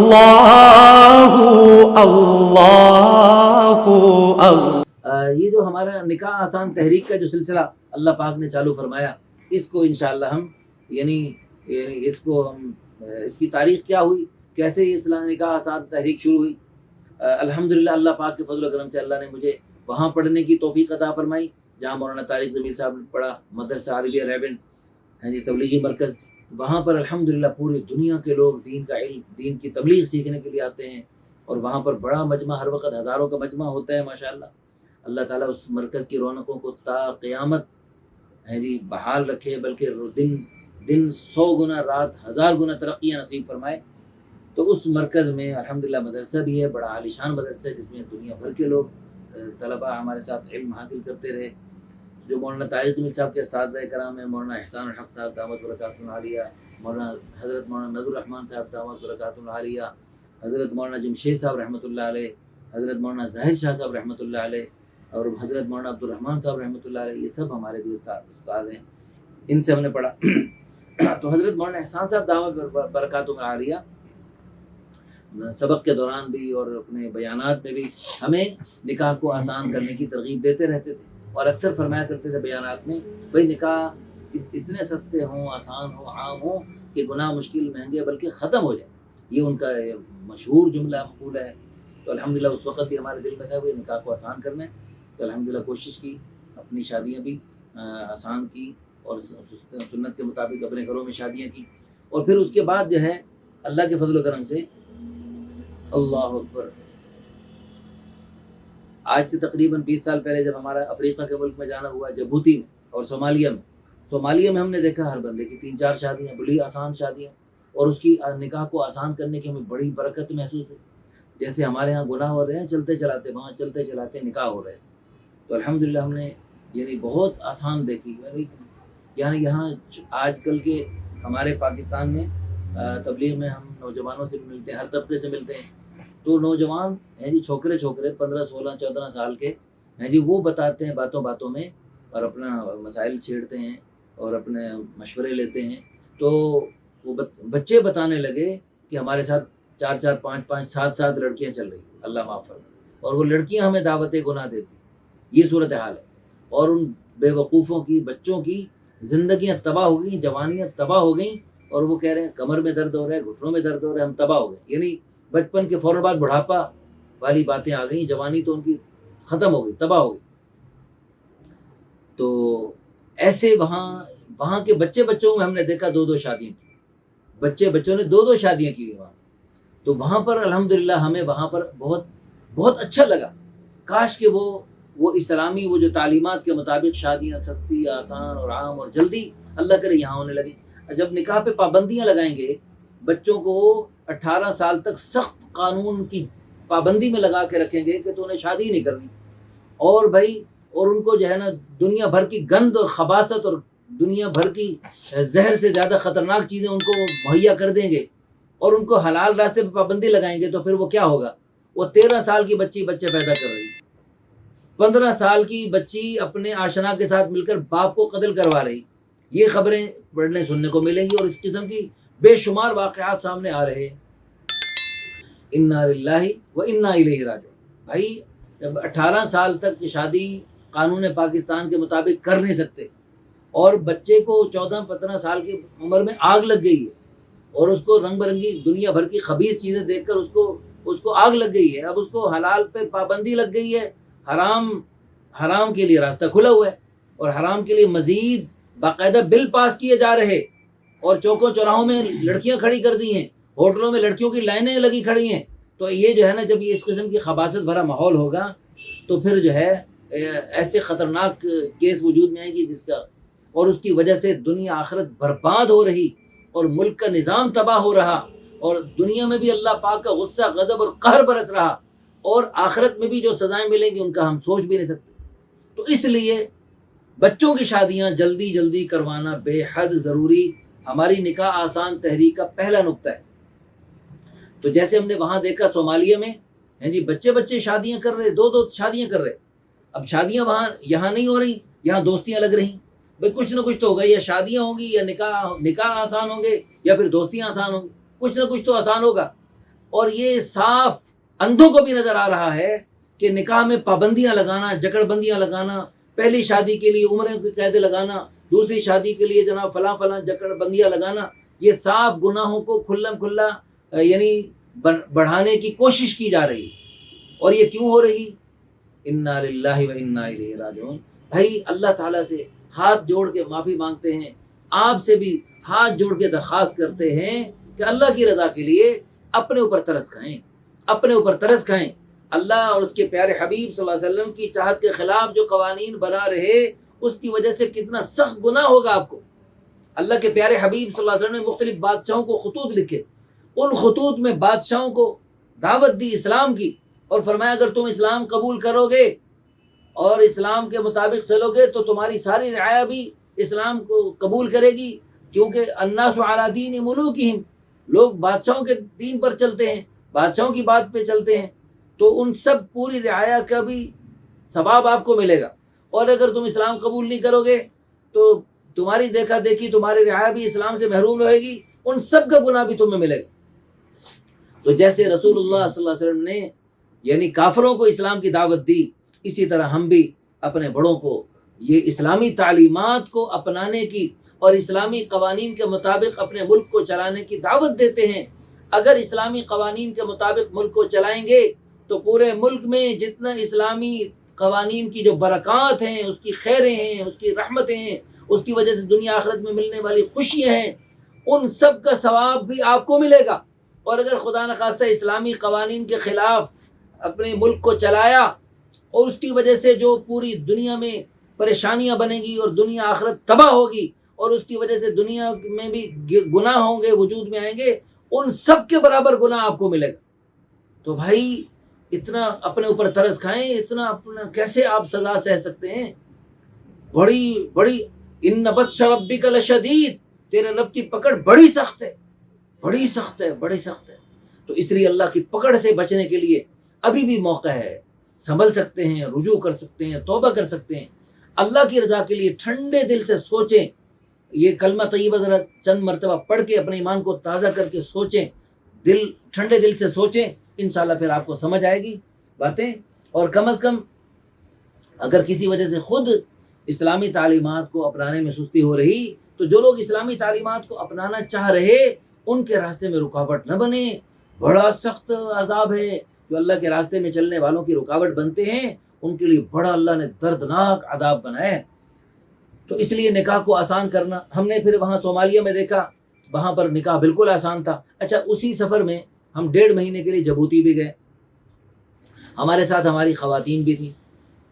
اللہ اللہ یہ جو ہمارا نکاح آسان تحریک کا جو سلسلہ اللہ پاک نے چالو فرمایا، اس کو انشاءاللہ ہم یعنی اس کو ہم اس کی تاریخ کیا ہوئی، کیسے یہ نکاح آسان تحریک شروع ہوئی۔ الحمدللہ اللہ پاک کے فضل و کرم سے اللہ نے مجھے وہاں پڑھنے کی توفیق عطا فرمائی جہاں مولانا طارق جمیل صاحب نے پڑھا، مدرسہ عربیہ ریبن تبلیغی مرکز۔ وہاں پر الحمدللہ پوری دنیا کے لوگ دین کا علم، دین کی تبلیغ سیکھنے کے لیے آتے ہیں، اور وہاں پر بڑا مجمع، ہر وقت ہزاروں کا مجمع ہوتا ہے ماشاءاللہ۔ اللہ تعالیٰ اس مرکز کی رونقوں کو تا قیامت بحال رکھے، بلکہ دن 100 گنا، رات 1000 گنا ترقیاں نصیب فرمائے۔ تو اس مرکز میں الحمدللہ مدرسہ بھی ہے، بڑا عالیشان مدرسہ ہے، جس میں دنیا بھر کے لوگ طلباء ہمارے ساتھ علم حاصل کرتے رہے۔ جو مولانا طارق جمیل صاحب کے اساتذہ کرام ہیں، مولانا احسان الحق صاحب دعوت برکاتہ العالیہ، حضرت مولانا نذر الرحمان صاحب دعوت برکاتہ العالیہ، حضرت مولانا جمشید صاحب رحمۃ اللہ علیہ، حضرت مولانا ظاہر شاہ صاحب رحمۃ اللہ علیہ، اور حضرت مولانا عبد الرحمان صاحب رحمۃ اللہ علیہ، یہ سب ہمارے جو استاد ہیں، ان سے ہم نے پڑھا۔ تو حضرت مولانا احسان صاحب دعوت برکاتہ العالیہ سبق کے دوران بھی اور اپنے بیانات میں بھی ہمیں نکاح کو آسان کرنے کی ترغیب دیتے رہتے تھے، اور اکثر فرمایا کرتے تھے بیانات میں، بھائی نکاح اتنے سستے ہوں، آسان ہوں، عام ہوں کہ گناہ مشکل مہنگے بلکہ ختم ہو جائے، یہ ان کا مشہور جملہ مقولہ ہے۔ تو الحمدللہ اس وقت بھی ہمارے دل میں تھا وہ نکاح کو آسان کرنا ہے، تو الحمدللہ کوشش کی، اپنی شادیاں بھی آسان کی، اور سنت کے مطابق اپنے گھروں میں شادیاں کی۔ اور پھر اس کے بعد جو ہے اللہ کے فضل و کرم سے، اللہ اکبر، آج سے تقریباً 20 سال پہلے جب ہمارا افریقہ کے ملک میں جانا ہوا، جبوتی میں اور صومالیہ میں ہم نے دیکھا ہر بندے کی 3-4 شادیاں، بڑی آسان شادیاں، اور اس کی نکاح کو آسان کرنے کی ہمیں بڑی برکت محسوس ہوئی۔ جیسے ہمارے ہاں گناہ ہو رہے ہیں، چلتے چلاتے وہاں چلتے چلاتے نکاح ہو رہے ہیں۔ تو الحمدللہ ہم نے بہت آسان دیکھی، یعنی یہاں آج کل کے ہمارے پاکستان میں تبلیغ میں ہم نوجوانوں سے بھی ملتے ہیں، ہر طبقے سے ملتے ہیں، تو نوجوان ہیں چھوکرے 15 16 14 سال کے ہیں وہ بتاتے ہیں باتوں میں، اور اپنا مسائل چھیڑتے ہیں اور اپنے مشورے لیتے ہیں۔ تو وہ بچے بتانے لگے کہ ہمارے ساتھ 4 5 7 لڑکیاں چل رہی، اللہ معاف فرمائے، اور وہ لڑکیاں ہمیں دعوت گناہ دیتی، یہ صورتحال ہے۔ اور ان بے وقوفوں کی بچوں کی زندگیاں تباہ ہو گئیں، جوانیاں تباہ ہو گئیں، اور وہ کہہ رہے ہیں کمر میں درد ہو رہا ہے، گھٹنوں میں درد ہو رہا ہے، ہم تباہ ہو گئے۔ یعنی بچپن کے فوراً بعد بڑھاپا والی باتیں آ گئیں، جوانی تو ان کی ختم ہو گئی، تباہ ہو گئی۔ تو ایسے وہاں کے بچوں میں ہم نے دیکھا 2 شادیاں کی، بچوں نے 2 شادیاں کی وہاں۔ تو وہاں پر الحمدللہ ہمیں وہاں پر بہت اچھا لگا، کاش کہ وہ اسلامی وہ جو تعلیمات کے مطابق شادیاں سستی، آسان اور عام اور جلدی اللہ کرے یہاں ہونے لگے۔ جب نکاح پہ پابندیاں لگائیں گے، بچوں کو 18 سال تک سخت قانون کی پابندی میں لگا کے رکھیں گے کہ تو انہیں شادی نہیں کرنی، اور ان کو جو ہے نا دنیا بھر کی گند اور خباثت اور دنیا بھر کی زہر سے زیادہ خطرناک چیزیں ان کو مہیا کر دیں گے، اور ان کو حلال راستے پہ پابندی لگائیں گے، تو پھر وہ کیا ہوگا؟ وہ 13 سال کی بچے پیدا کر رہی، 15 سال کی بچی اپنے آشنا کے ساتھ مل کر باپ کو قتل کروا رہی، یہ خبریں پڑھنے سننے کو ملیں گی، اور اس قسم کی بے شمار واقعات سامنے آ رہے ہیں۔ انا للہ و انا الیہ راجعون۔ بھائی جب 18 سال تک کی شادی قانون پاکستان کے مطابق کر نہیں سکتے، اور بچے کو 14-15 سال کی عمر میں آگ لگ گئی ہے، اور اس کو رنگ برنگی دنیا بھر کی خبیث چیزیں دیکھ کر اس کو آگ لگ گئی ہے، اب اس کو حلال پہ پابندی لگ گئی ہے، حرام کے لیے راستہ کھلا ہوا ہے، اور حرام کے لیے مزید باقاعدہ بل پاس کیے جا رہے، اور چوکوں چوراہوں میں لڑکیاں کھڑی کر دی ہیں، ہوٹلوں میں لڑکیوں کی لائنیں لگی کھڑی ہیں۔ تو یہ جو ہے نا، جب یہ اس قسم کی خباثت بھرا ماحول ہوگا، تو پھر جو ہے ایسے خطرناک کیس وجود میں آئیں گی جس کا، اور اس کی وجہ سے دنیا آخرت برباد ہو رہی، اور ملک کا نظام تباہ ہو رہا، اور دنیا میں بھی اللہ پاک کا غصہ، غضب اور قہر برس رہا، اور آخرت میں بھی جو سزائیں ملیں گی ان کا ہم سوچ بھی نہیں سکتے۔ تو اس لیے بچوں کی شادیاں جلدی کروانا بے حد ضروری ہماری نکاح آسان تحریک کا پہلا نقطہ ہے۔ تو جیسے ہم نے وہاں دیکھا صومالیہ میں بچے شادیاں کر رہے، 2 شادیاں کر رہے۔ اب شادیاں یہاں نہیں ہو رہی، یہاں دوستیاں لگ رہی، بھائی کچھ نہ کچھ تو ہوگا، یا شادیاں ہوں گی، یا نکاح آسان ہوں گے، یا پھر دوستیاں آسان ہوں گی، کچھ نہ کچھ تو آسان ہوگا۔ اور یہ صاف اندھوں کو بھی نظر آ رہا ہے کہ نکاح میں پابندیاں لگانا، جکڑ بندیاں لگانا، پہلی شادی کے لیے عمریں کی قید لگانا، دوسری شادی کے لیے جناب فلاں فلاں جکڑ بندیاں لگانا، یہ صاف گناہوں کو کھلم کھلا یعنی بڑھانے کی کوشش کی جا رہی. اور یہ کیوں ہو رہی؟ انا للہ و انا الیہ راجعون. بھائی اللہ تعالیٰ سے ہاتھ جوڑ کے معافی مانگتے ہیں، آپ سے بھی ہاتھ جوڑ کے درخواست کرتے ہیں کہ اللہ کی رضا کے لیے اپنے اوپر ترس کھائیں، اپنے اوپر ترس کھائیں. اللہ اور اس کے پیارے حبیب صلی اللہ علیہ وسلم کی چاہت کے خلاف جو قوانین بنا رہے اس کی وجہ سے کتنا سخت گناہ ہوگا آپ کو. اللہ کے پیارے حبیب صلی اللہ علیہ وسلم نے مختلف بادشاہوں کو خطوط لکھے، ان خطوط میں بادشاہوں کو دعوت دی اسلام کی، اور فرمایا اگر تم اسلام قبول کرو گے اور اسلام کے مطابق چلو گے تو تمہاری ساری رعایا بھی اسلام کو قبول کرے گی، کیونکہ الناس علی دین ملوکہم، لوگ بادشاہوں کے دین پر چلتے ہیں، بادشاہوں کی بات پہ چلتے ہیں، تو ان سب پوری رعایا کا بھی ثواب آپ کو ملے گا. اور اگر تم اسلام قبول نہیں کرو گے تو تمہاری دیکھا دیکھی تمہاری رعایا بھی اسلام سے محروم رہے گی، ان سب کا گناہ بھی تمہیں ملے گا. تو جیسے رسول اللہ صلی اللہ علیہ وسلم نے یعنی کافروں کو اسلام کی دعوت دی، اسی طرح ہم بھی اپنے بڑوں کو یہ اسلامی تعلیمات کو اپنانے کی اور اسلامی قوانین کے مطابق اپنے ملک کو چلانے کی دعوت دیتے ہیں. اگر اسلامی قوانین کے مطابق ملک کو چلائیں گے تو پورے ملک میں جتنا اسلامی قوانین کی جو برکات ہیں، اس کی خیریں ہیں، اس کی رحمتیں ہیں، اس کی وجہ سے دنیا آخرت میں ملنے والی خوشیاں ہیں، ان سب کا ثواب بھی آپ کو ملے گا. اور اگر خدا نخواستہ اسلامی قوانین کے خلاف اپنے ملک کو چلایا اور اس کی وجہ سے جو پوری دنیا میں پریشانیاں بنیں گی اور دنیا آخرت تباہ ہوگی اور اس کی وجہ سے دنیا میں بھی گناہ ہوں گے، وجود میں آئیں گے، ان سب کے برابر گناہ آپ کو ملے گا. تو بھائی اتنا اپنے اوپر ترس کھائیں، اتنا اپنا کیسے آپ سزا سہ سکتے ہیں؟ بڑی ان بطش ربک لشدید، تیرے رب کی پکڑ بڑی سخت ہے، بڑی سخت ہے، بڑی سخت ہے. تو اس لیے اللہ کی پکڑ سے بچنے کے لیے ابھی بھی موقع ہے، سنبھل سکتے ہیں، رجوع کر سکتے ہیں، توبہ کر سکتے ہیں. اللہ کی رضا کے لیے ٹھنڈے دل سے سوچیں، یہ کلمہ طیبہ ذرا چند مرتبہ پڑھ کے اپنے ایمان کو تازہ کر کے سوچیں، ٹھنڈے دل سے سوچیں، انشاءاللہ پھر آپ کو سمجھ آئے گی باتیں. اور کم از کم اگر کسی وجہ سے خود اسلامی تعلیمات کو اپنانے میں سستی ہو رہی تو جو لوگ اسلامی تعلیمات کو اپنانا چاہ رہے ان کے راستے میں رکاوٹ نہ بنے. بڑا سخت عذاب ہے جو اللہ کے راستے میں چلنے والوں کی رکاوٹ بنتے ہیں، ان کے لیے بڑا اللہ نے دردناک عذاب بنایا ہے. تو اس لیے نکاح کو آسان کرنا، ہم نے پھر وہاں صومالیہ میں دیکھا، وہاں پر نکاح بالکل آسان تھا. اچھا، اسی سفر میں ہم 1.5 مہینے کے لیے جبوتی بھی گئے، ہمارے ساتھ ہماری خواتین بھی تھیں،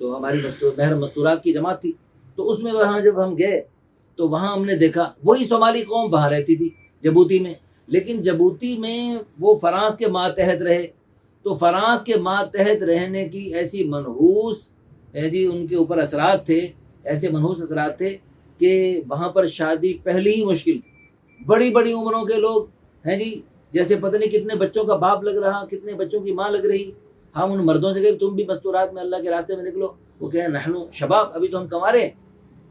تو ہماری مہر مستورات کی جماعت تھی. تو اس میں وہاں جب ہم گئے تو وہاں ہم نے دیکھا وہی صومالی قوم وہاں رہتی تھی جبوتی میں، لیکن جبوتی میں وہ فرانس کے ماتحت رہے، تو فرانس کے ماتحت رہنے کی ایسی منحوس ان کے اوپر اثرات تھے، ایسے منحوس اثرات تھے کہ وہاں پر شادی پہلی ہی مشکل تھی. بڑی بڑی عمروں کے لوگ ہیں جی، جیسے پتہ نہیں کتنے بچوں کا باپ لگ رہا، کتنے بچوں کی ماں لگ رہی. ہم ان مردوں سے کہیں تم بھی مستورات میں اللہ کے راستے میں نکلو، وہ کہیں نحنو شباب، ابھی تو ہم کنوارے ہیں.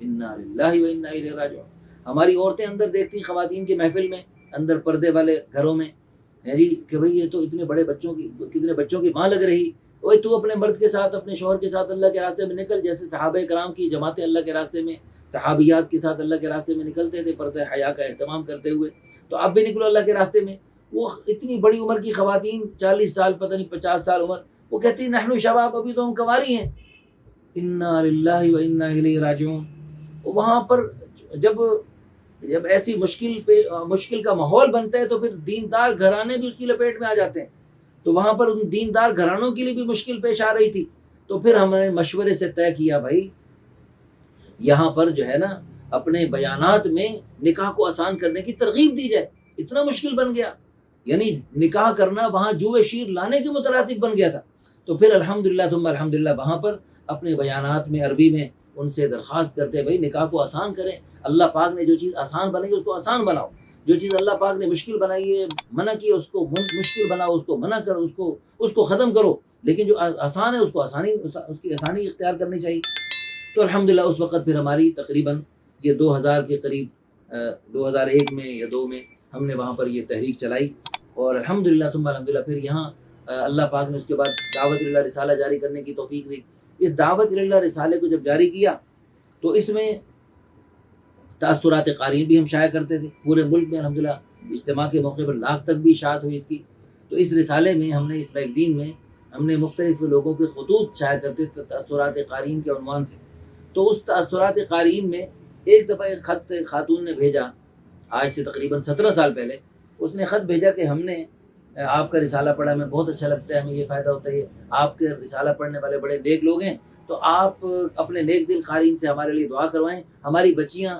انا للہ و انا الیہ راجعون. ہماری عورتیں اندر دیکھتی خواتین کی محفل میں، اندر پردے والے گھروں میں ہے جی کہ بھئی یہ تو اتنے بڑے کتنے بچوں کی ماں لگ رہی. اوے تو اپنے مرد کے ساتھ، اپنے شوہر کے ساتھ اللہ کے راستے میں نکل، جیسے صحابہ کرام کی جماعتیں اللہ کے راستے میں صحابیات کے ساتھ اللہ کے راستے میں نکلتے تھے پردہ حیا کا اہتمام کرتے ہوئے. تو آپ بھی نکلو اللہ کے راستے میں. وہ اتنی بڑی عمر کی خواتین، 40 سال پتہ نہیں 50 سال عمر، وہ کہتی نحنو شباب، ابھی تو ہم کنواری ہیں. انا للہ و انا الیہ راجعون. وہاں پر جب ایسی مشکل کا ماحول بنتا ہے تو پھر دیندار گھرانے بھی اس کی لپیٹ میں آ جاتے ہیں. تو وہاں پر ان دیندار گھرانوں کے لیے بھی مشکل پیش آ رہی تھی. تو پھر ہم نے مشورے سے طے کیا بھائی یہاں پر جو ہے نا اپنے بیانات میں نکاح کو آسان کرنے کی ترغیب دی جائے. اتنا مشکل بن گیا، یعنی نکاح کرنا وہاں جوئے شیر لانے کے مترادف بن گیا تھا. تو پھر الحمدللہ ثم الحمدللہ وہاں پر اپنے بیانات میں عربی میں ان سے درخواست کرتے بھائی نکاح کو آسان کریں. اللہ پاک نے جو چیز آسان بنائی اس کو آسان بناؤ، جو چیز اللہ پاک نے مشکل بنائی ہے، منع کی ہے، اس کو مشکل بناؤ، اس کو منع کرو، اس کو ختم کرو. لیکن جو آسان ہے اس کو اس کی آسانی اختیار کرنی چاہیے. تو الحمدللہ اس وقت پھر ہماری تقریباً یہ 2000 کے قریب 2001 میں یا 2 میں ہم نے وہاں پر یہ تحریک چلائی اور الحمدللہ ثم الحمدللہ پھر یہاں اللہ پاک نے اس کے بعد دعوت اللہ رسالہ جاری کرنے کی توفیق دی۔ اس دعوت اللہ رسالے کو جب جاری کیا تو اس میں تاثرات قارئین بھی ہم شائع کرتے تھے پورے ملک میں، الحمدللہ اجتماع کے موقع پر لاکھ تک بھی اشاعت ہوئی اس کی۔ تو اس رسالے میں ہم نے، اس میگزین میں ہم نے مختلف لوگوں کے خطوط شائع کرتے تھے تاثرات قارئین کے عنوان سے۔ تو اس تاثرات قارئین میں ایک دفعہ ایک خط خاتون نے بھیجا، آج سے تقریباً 17 سال پہلے اس نے خط بھیجا کہ ہم نے آپ کا رسالہ پڑھا، ہمیں بہت اچھا لگتا ہے، ہمیں یہ فائدہ ہوتا ہے، آپ کے رسالہ پڑھنے والے بڑے نیک لوگ ہیں، تو آپ اپنے نیک دل قارئین سے ہمارے لیے دعا کروائیں۔ ہماری بچیاں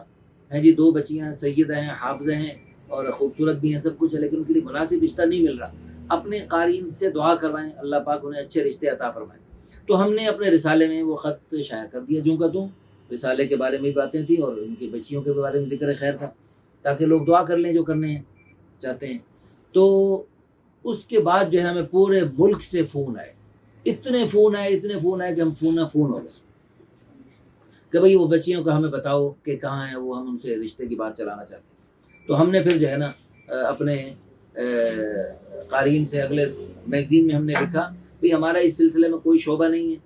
ہیں جی، 2 بچیاں ہیں، سیدہ ہیں، حافظہ ہیں اور خوبصورت بھی ہیں، سب کچھ ہے، لیکن ان کے لیے مناسب رشتہ نہیں مل رہا، اپنے قارئین سے دعا کروائیں، اللہ پاک انہیں اچھے رشتے عطا فرمائیں۔ تو ہم نے اپنے رسالے میں وہ خط شائع کر دیا، جوں کا توں رسالے کے بارے میں بھی باتیں تھیں اور ان کی بچیوں کے بارے میں ذکر خیر تھا، تاکہ لوگ دعا کر لیں جو کرنے ہیں چاہتے ہیں۔ تو اس کے بعد جو ہے ہمیں پورے ملک سے فون آئے، اتنے فون آئے کہ ہم فون ہو گئے کہ بھئی وہ بچیوں کا ہمیں بتاؤ کہ کہاں ہیں وہ، ہم ان سے رشتے کی بات چلانا چاہتے ہیں۔ تو ہم نے پھر جو ہے نا اپنے قارئین سے اگلے میگزین میں ہم نے لکھا بھئی ہمارا اس سلسلے میں کوئی شعبہ نہیں ہے،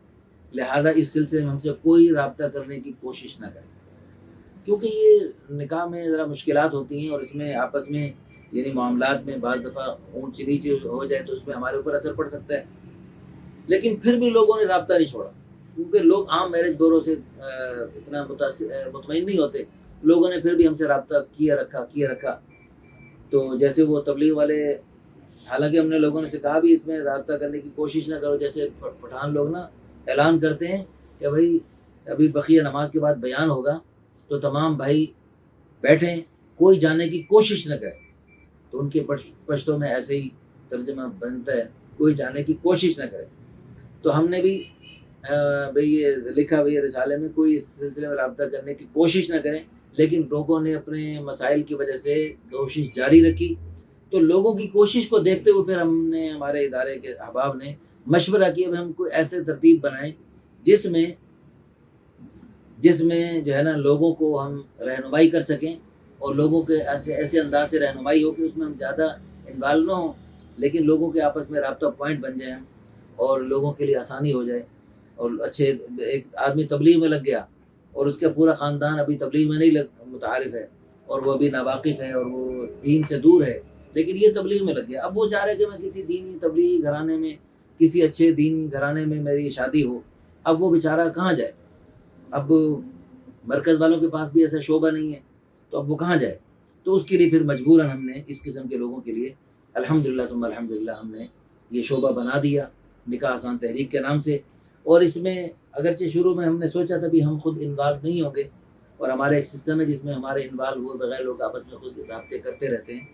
لہٰذا اس سلسلے میں ہم سے کوئی رابطہ کرنے کی کوشش نہ کریں، کیونکہ یہ نکاح میں ذرا مشکلات ہوتی ہیں اور اس میں آپس میں یعنی معاملات میں بعض دفعہ اونچ نیچ ہو جائے تو اس میں ہمارے اوپر اثر پڑ سکتا ہے۔ لیکن پھر بھی لوگوں نے رابطہ نہیں چھوڑا، کیونکہ لوگ عام میرج بیورو سے اتنا مطمئن نہیں ہوتے، لوگوں نے پھر بھی ہم سے رابطہ کیا رکھا۔ تو جیسے وہ تبلیغ والے، حالانکہ ہم نے لوگوں نے سے کہا بھی اس میں رابطہ کرنے کی کوشش نہ کرو، جیسے پٹھان لوگ نا اعلان کرتے ہیں کہ بھائی ابھی بقیہ نماز کے بعد بیان ہوگا تو تمام بھائی بیٹھیں، کوئی جانے کی کوشش نہ کرے، تو ان کے پشتوں میں ایسے ہی ترجمہ بنتا ہے، کوئی جانے کی کوشش نہ کرے۔ تو ہم نے بھی بھئی یہ لکھا بھئی رسالے میں کوئی اس سلسلے میں رابطہ کرنے کی کوشش نہ کریں، لیکن لوگوں نے اپنے مسائل کی وجہ سے کوشش جاری رکھی۔ تو لوگوں کی کوشش کو دیکھتے ہوئے پھر ہم نے، ہمارے ادارے کے احباب نے مشورہ کیا کہ ہم کوئی ایسے ترتیب بنائیں جس میں جو ہے نا لوگوں کو ہم رہنمائی کر سکیں، اور لوگوں کے ایسے انداز سے رہنمائی ہو کہ اس میں ہم زیادہ انوالو نہ ہوں، لیکن لوگوں کے آپس میں رابطہ پوائنٹ بن جائیں اور لوگوں کے لیے آسانی ہو جائے۔ اور اچھے، ایک آدمی تبلیغ میں لگ گیا اور اس کا پورا خاندان ابھی تبلیغ میں نہیں متعارف ہے اور وہ ابھی ناواقف ہے اور وہ دین سے دور ہے، لیکن یہ تبلیغ میں لگ گیا۔ اب وہ چاہ رہے کہ میں کسی دینی تبلیغی گھرانے میں، کسی اچھے دینی گھرانے میں میری شادی ہو، اب وہ بیچارہ کہاں جائے؟ اب مرکز والوں کے پاس بھی ایسا شعبہ نہیں ہے، تو اب وہ کہاں جائے؟ تو اس کے لیے پھر مجبوراً ہم نے اس قسم کے لوگوں کے لیے الحمدللہ ثم الحمدللہ ہم نے یہ شعبہ بنا دیا نکاح آسان تحریک کے نام سے۔ اور اس میں اگرچہ شروع میں ہم نے سوچا تھا بھی ہم خود انوالو نہیں ہوں گے، اور ہمارا ایک سسٹم ہے جس میں ہمارے انوالو ہوئے بغیر لوگ آپس میں خود رابطے کرتے رہتے ہیں،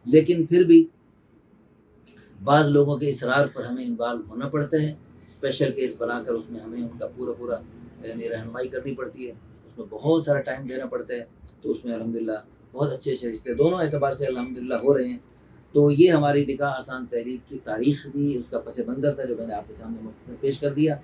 لیکن پھر بھی بعض لوگوں کے اصرار پر ہمیں انوالو ہونا پڑتا ہے، اسپیشل کیس بنا کر اس میں ہمیں ان کا پورا یعنی رہنمائی کرنی پڑتی ہے، اس میں بہت سارا ٹائم دینا پڑتا ہے۔ تو اس میں الحمدللہ بہت اچھے رشتے دونوں اعتبار سے الحمدللہ ہو رہے ہیں۔ تو یہ ہماری نکاح آسان تحریک کی تاریخ بھی، اس کا پس منظر تھا جو میں نے آپ کے سامنے پیش کر دیا۔